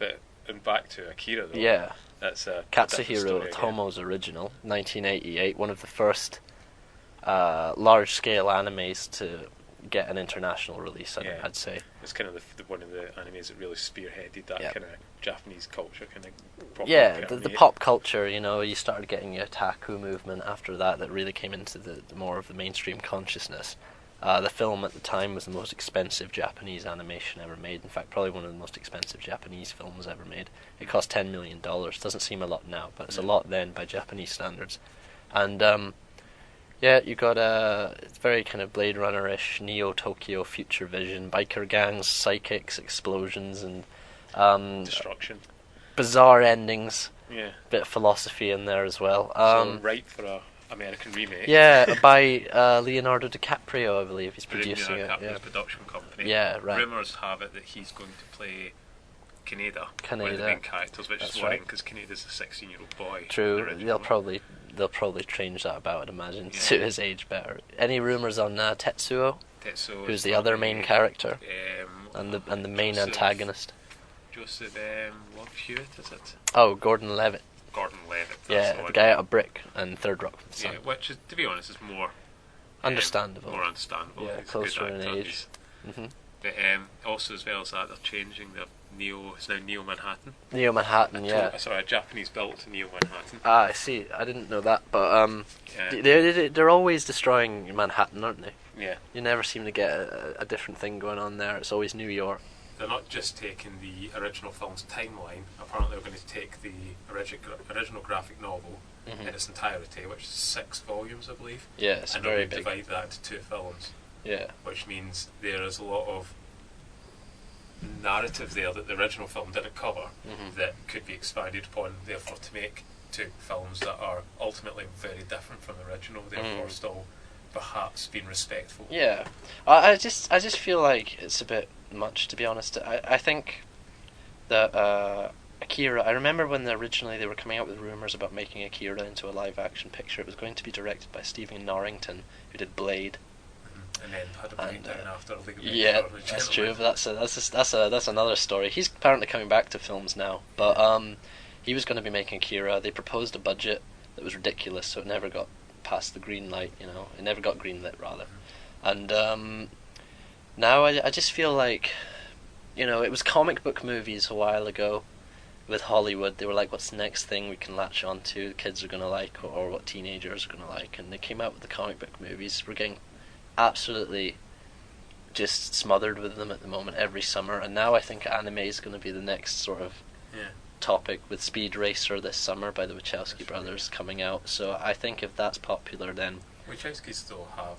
But and back to Akira though. Yeah. That's a Katsuhiro Otomo's original, 1988, one of the first large-scale animes to get an international release, I'd say. It's kind of one of the animes that really spearheaded that kind of Japanese culture, kind of. Yeah, the pop culture, you started getting your otaku movement after that really came into the more of the mainstream consciousness. The film at the time was the most expensive Japanese animation ever made. In fact, probably one of the most expensive Japanese films ever made. It cost $10 million. Doesn't seem a lot now, but it's a lot then by Japanese standards. And you got it's very kind of Blade Runner-ish, Neo Tokyo, future vision, biker gangs, psychics, explosions, and destruction. Bizarre endings. Yeah. Bit of philosophy in there as well. So ripe for a American remake. Yeah, by Leonardo DiCaprio, I believe he's producing it. DiCaprio's production company. Yeah, right. Rumours have it that he's going to play Kaneda, one of the main characters, which is worrying because Kaneda's a 16-year-old boy. True, they'll probably change that about, I'd imagine, to suit his age better. Any rumours on Tetsuo? Tetsuo, who's the other main character and the main antagonist? Joseph Hewitt, is it? Oh, Gordon Levitt. Gordon Levitt. Yeah, the guy out of Brick and Third Rock from the Sun. Yeah, which is, to be honest, is more understandable. Yeah, closer in age. Mm-hmm. But also, as well as that, they're changing the it's now Neo Manhattan. Neo Manhattan, yeah. Sorry, a Japanese built to Neo Manhattan. Ah, I see. I didn't know that, but they're always destroying Manhattan, aren't they? Yeah. You never seem to get a different thing going on there. It's always New York. They're not just taking the original film's timeline. Apparently, they're going to take the original graphic novel in its entirety, which is 6 volumes, I believe. Yeah, it's very big. And divide that into 2 films. Yeah. Which means there is a lot of narrative there that the original film didn't cover that could be expanded upon, therefore to make 2 films that are ultimately very different from the original, therefore still perhaps being respectful. Yeah, I just feel like it's a bit much, to be honest. I think that Akira, I remember when originally they were coming out with rumours about making Akira into a live action picture. It was going to be directed by Stephen Norrington, who did Blade. And then had a breakdown after League of Yeah, that's true. But that's another story. He's apparently coming back to films now, but he was going to be making Akira. They proposed a budget that was ridiculous, so it never got past the green light. It never got greenlit rather. And now I just feel like, it was comic book movies a while ago with Hollywood. They were like, what's the next thing we can latch on to, kids are going to like, or what teenagers are going to like, and they came out with the comic book movies. We're getting absolutely just smothered with them at the moment every summer, and now I think anime is going to be the next sort of topic, with Speed Racer this summer by the Wachowski brothers coming out. So I think if that's popular, then Wachowski still have,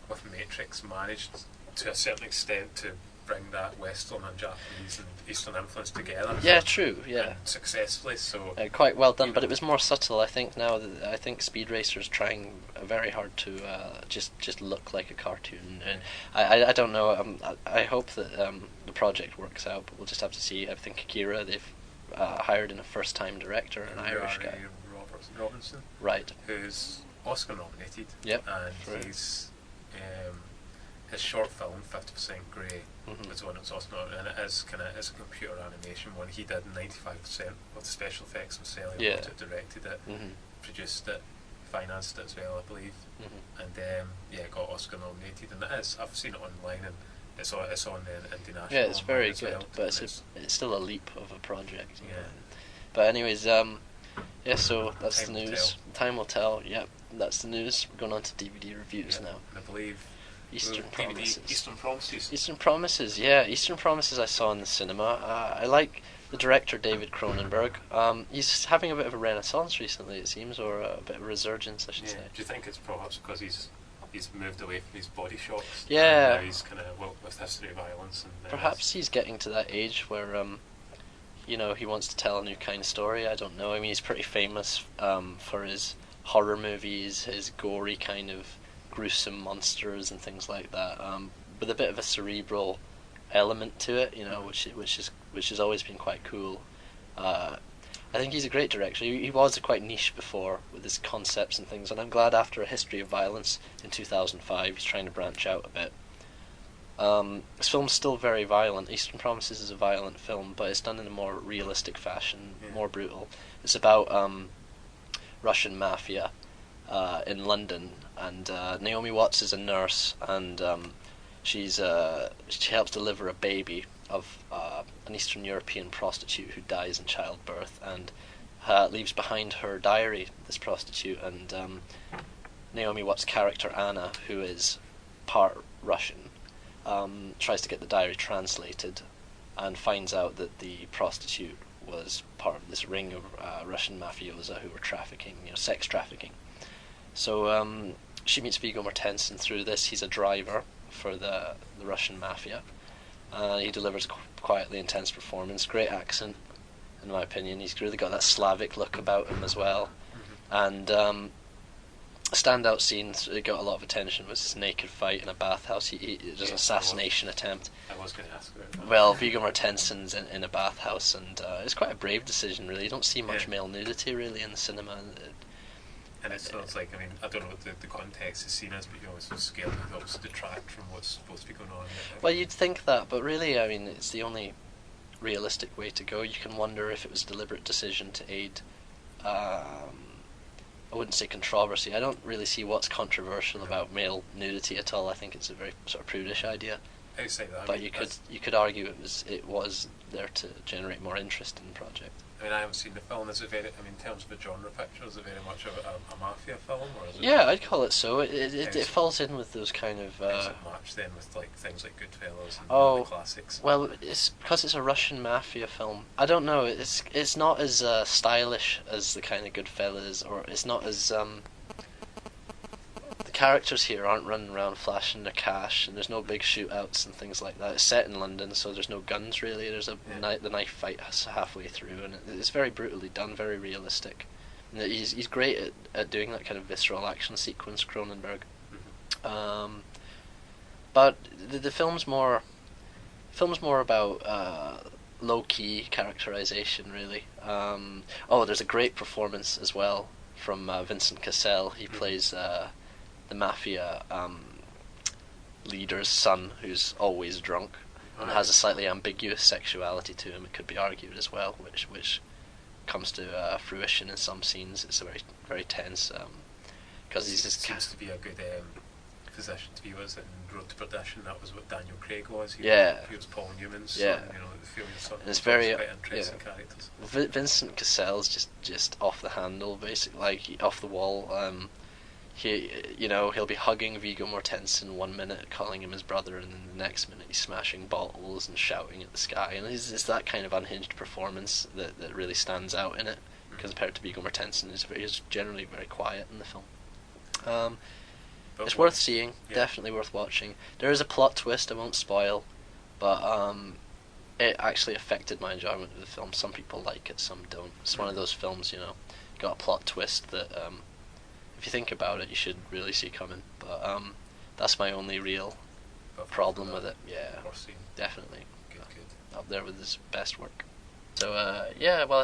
with Matrix, managed to a certain extent to bring that Western and Japanese and Eastern influence together. Yeah, true. Yeah, and successfully. So quite well done, but it was more subtle. I think now I think Speed Racer's trying very hard to just look like a cartoon, and I don't know. I hope that the project works out, but we'll just have to see. I think Akira, they've hired in a first-time director, an Irish guy, Robinson, right, who's Oscar nominated. Yep, and he's his short film 50% Grey was the one that was Oscar nominated, and it is it's a computer animation one. He did 95% of the special effects himself. He wrote it, directed it, produced it, financed it as well, I believe, and it got Oscar nominated. And it is. I've seen it online, and it's on the IndieNational. Yeah, it's very good, well, but it's still a leap of a project. Yeah. But anyways, so that's the news. Time will tell. Yep, that's the news. We're going on to DVD reviews now. And I believe Eastern Promises. Eastern Promises. Eastern Promises, yeah. Eastern Promises I saw in the cinema. I like the director, David Cronenberg. He's having a bit of a renaissance recently, it seems, or a bit of a resurgence, I should say. Do you think it's perhaps because he's moved away from his body shots? Yeah. And now he's kind of with history of violence. And perhaps he's getting to that age where, he wants to tell a new kind of story. I don't know. I mean, he's pretty famous for his horror movies, his gory kind of gruesome monsters and things like that, with a bit of a cerebral element to it, which has always been quite cool. I think he's a great director. He was quite niche before with his concepts and things, and I'm glad after A History of Violence in 2005 he's trying to branch out a bit. This film's still very violent. Eastern Promises is a violent film, but it's done in a more realistic fashion, more brutal. It's about Russian mafia in London, and Naomi Watts is a nurse, and she helps deliver a baby of an Eastern European prostitute who dies in childbirth, and leaves behind her diary, this prostitute, and Naomi Watts' character Anna, who is part Russian, tries to get the diary translated, and finds out that the prostitute was part of this ring of Russian mafiosa who were trafficking, sex trafficking. So she meets Viggo Mortensen through this. He's a driver for the Russian mafia. He delivers a quietly intense performance, great accent, in my opinion. He's really got that Slavic look about him as well. And a standout scene that got a lot of attention was his naked fight in a bathhouse. There's an assassination attempt. I was going to ask about that. Well, Viggo Mortensen's in a bathhouse, and it's quite a brave decision, really. You don't see much male nudity, really, in the cinema. And it's like, I don't know what the context is seen as, but you're always so scared that it will detract from what's supposed to be going on. Well, you'd think that, but really, it's the only realistic way to go. You can wonder if it was a deliberate decision to aid, I wouldn't say controversy. I don't really see what's controversial about male nudity at all. I think it's a very sort of prudish idea. I say that. But you could argue it was there to generate more interest in the project. I haven't seen the film. Is it very? In terms of a genre picture, is it very much a mafia film, or is it? Yeah, I'd call it so. It falls in with those kind of. Is it matched then with things like Goodfellas and the classics? Well, it's because it's a Russian mafia film. I don't know. It's not as stylish as the kind of Goodfellas, or it's not as the characters here aren't running around flashing their cash, and there's no big shootouts and things like that. It's set in London, so there's no guns really. There's the knife fight halfway through, and it's very brutally done, very realistic. And he's great at doing that kind of visceral action sequence, Cronenberg. But the film's more about low key characterization, really. There's a great performance as well from Vincent Cassel. He plays the mafia leader's son, who's always drunk and has a slightly ambiguous sexuality to him. It could be argued as well, which comes to fruition in some scenes. It's a very, very tense because he's just seems to be a good physician to be with. In Road to Perdition, that was what Daniel Craig was. He was Paul Newman's son. The Fury son. And it's very quite interesting characters. Vincent Cassel's just off the handle, basically, off the wall. He'll be hugging Viggo Mortensen 1 minute, calling him his brother, and then the next minute he's smashing bottles and shouting at the sky. And it's that kind of unhinged performance that really stands out in it, compared to Viggo Mortensen. He's generally very quiet in the film. It's worth seeing, definitely worth watching. There is a plot twist I won't spoil, but it actually affected my enjoyment of the film. Some people like it, some don't. It's one of those films, got a plot twist that if you think about it, you should really see coming. But that's my only real problem with it. Yeah, definitely. Good. Up there with his best work. So I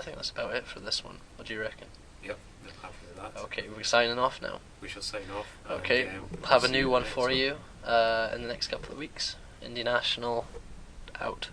think that's about it for this one. What do you reckon? Yep, happy with that. Okay, we're signing off now. We shall sign off. Okay, we'll have a new one for you in the next couple of weeks. IndieNational out.